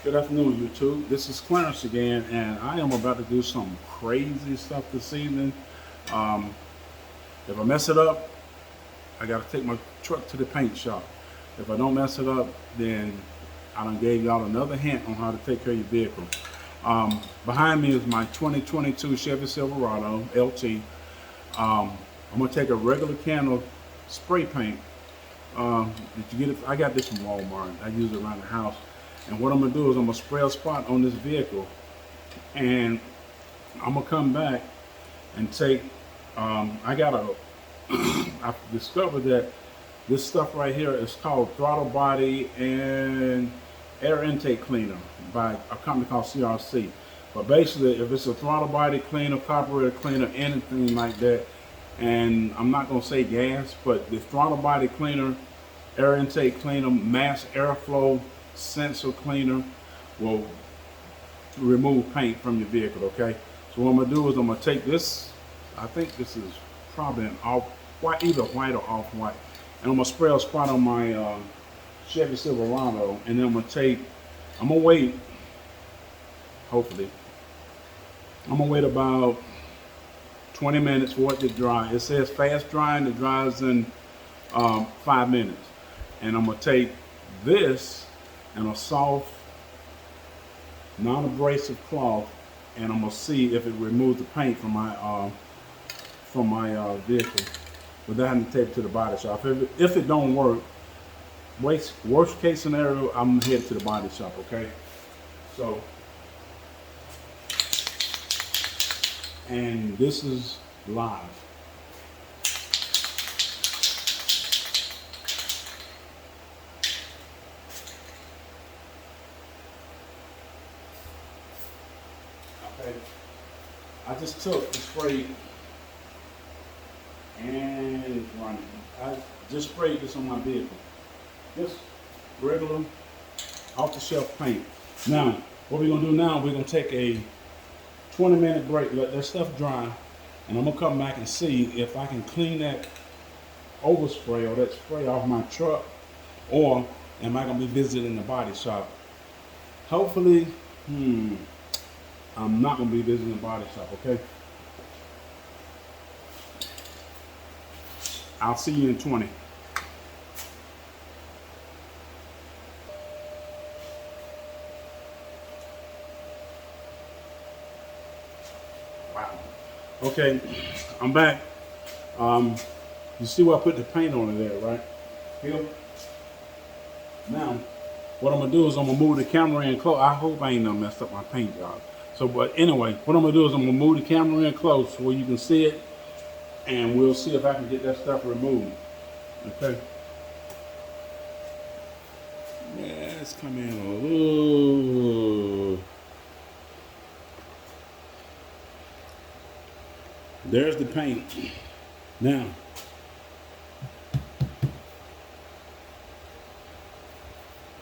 Good afternoon, YouTube. This is Clarence again, and I am about to do some crazy stuff this evening. Um, if I mess it up, I got to take my truck to the paint shop. If I don't mess it up, then I done gave y'all another hint on how to take care of your vehicle. Behind me is my 2022 Chevy Silverado LT. I'm gonna take a regular can of spray paint. Did you get it? I got this from Walmart. I use it around the house. And what I'm gonna do is I'm gonna spray a spot on this vehicle, and I'm gonna come back and take. I got a. I discovered that this stuff right here is called throttle body and air intake cleaner by a company called CRC. But basically, if it's a throttle body cleaner, carburetor cleaner, anything like that, and I'm not gonna say gas, but the throttle body cleaner, air intake cleaner, mass airflow sensor cleaner will remove paint from your vehicle. Okay, so what I'm gonna do is I'm gonna take this. I think this is probably an off white, either white or off white, and I'm gonna spray a spot on my Chevy Silverado, and then I'm gonna wait. Hopefully, I'm gonna wait about 20 minutes for it to dry. It says fast drying. It dries in 5 minutes, and I'm gonna take this and a soft, non-abrasive cloth, and I'm gonna see if it removes the paint from my vehicle without having to take it to the body shop. If it don't work, worst case scenario, I'm gonna head to the body shop. Okay, so and this is live. Okay, I just took the spray and it's running. I just sprayed this on my vehicle. Just regular off-the-shelf paint. Now, what we're gonna do now, we're gonna take a 20-minute break, let that stuff dry, and I'm gonna come back and see if I can clean that overspray or that spray off my truck, or am I gonna be visiting the body shop? Hopefully, I'm not gonna be visiting the body shop. Okay, I'll see you in 20. Wow. Okay, I'm back. You see where I put the paint on it there, right? Here. Now, what I'm gonna do is I'm gonna move the camera in close. I hope I ain't done messed up my paint job. So, but anyway, what I'm gonna do is I'm gonna move the camera in close where you can see it, and we'll see if I can get that stuff removed. Okay. Yeah, it's coming in. Ooh. There's the paint. Now,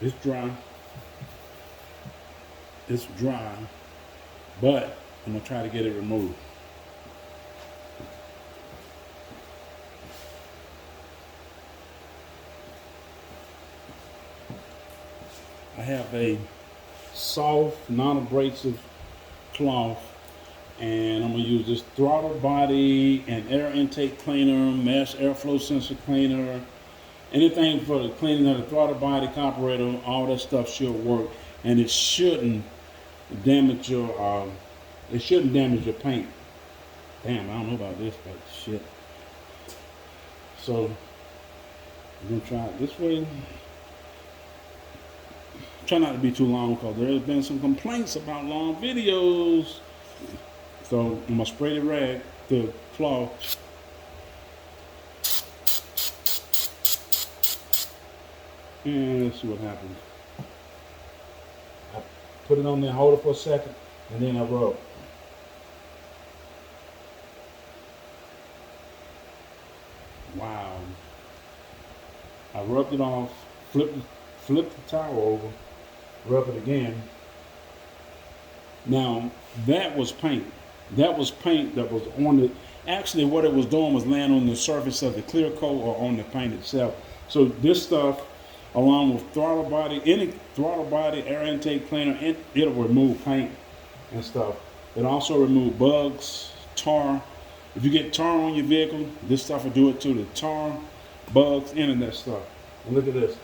it's dry. It's dry, but I'm gonna try to get it removed. I have a soft, non-abrasive cloth, and I'm gonna use this throttle body and air intake cleaner, mass airflow sensor cleaner, anything for the cleaning of the throttle body, carburetor, all that stuff should work, and it shouldn't damage your paint. Damn, I don't know about this, but shit. So I'm gonna try it this way. Try not to be too long because there's been some complaints about long videos. So I'm gonna spray the rag, the cloth. And let's see what happens. I put it on there, hold it for a second, and then I rub. Wow. I rubbed it off, flip the towel over, rub it again. Now, that was paint. That was paint that was on the, actually what it was doing was laying on the surface of the clear coat or on the paint itself. So this stuff along with throttle body, any throttle body, air intake cleaner, it'll remove paint and stuff. It also remove bugs, tar. If you get tar on your vehicle, this stuff will do it too. The tar, bugs, any of that stuff. And look at this.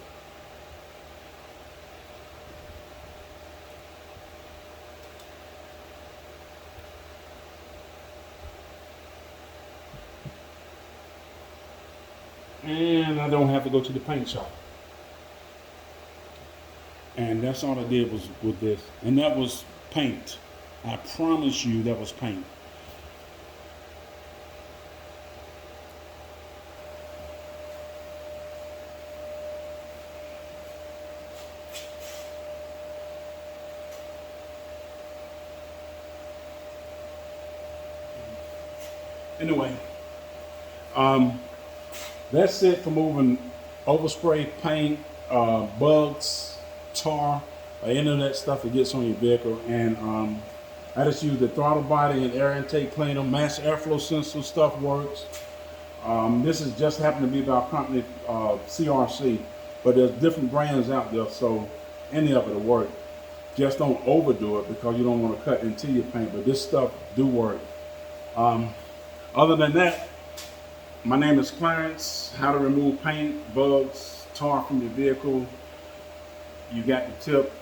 And I don't have to go to the paint shop. And that's all I did was with this. And that was paint. I promise you that was paint. Anyway, that's it for moving overspray, paint, bugs, tar, or any of that stuff that gets on your vehicle. And I just use the throttle body and air intake cleaner. Mass airflow sensor stuff works. This is just happened to be by our company, CRC, but there's different brands out there, so any of it will work. Just don't overdo it because you don't want to cut into your paint, but this stuff do work. Other than that, my name is Clarence. How to remove paint, bugs, tar from your vehicle. You got the tip.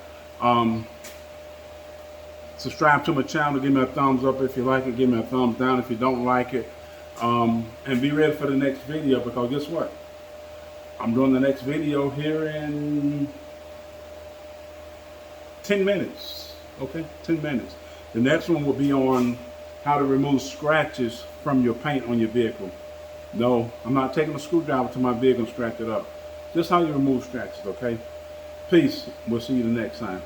Subscribe to my channel. Give me a thumbs up if you like it. Give me a thumbs down if you don't like it. And be ready for the next video, because guess what? I'm doing the next video here in 10 minutes. Okay, 10 minutes. The next one will be on how to remove scratches from your paint on your vehicle. No, I'm not taking a screwdriver to my vehicle and scratch it up. Just how you remove scratches, okay? Peace. We'll see you the next time.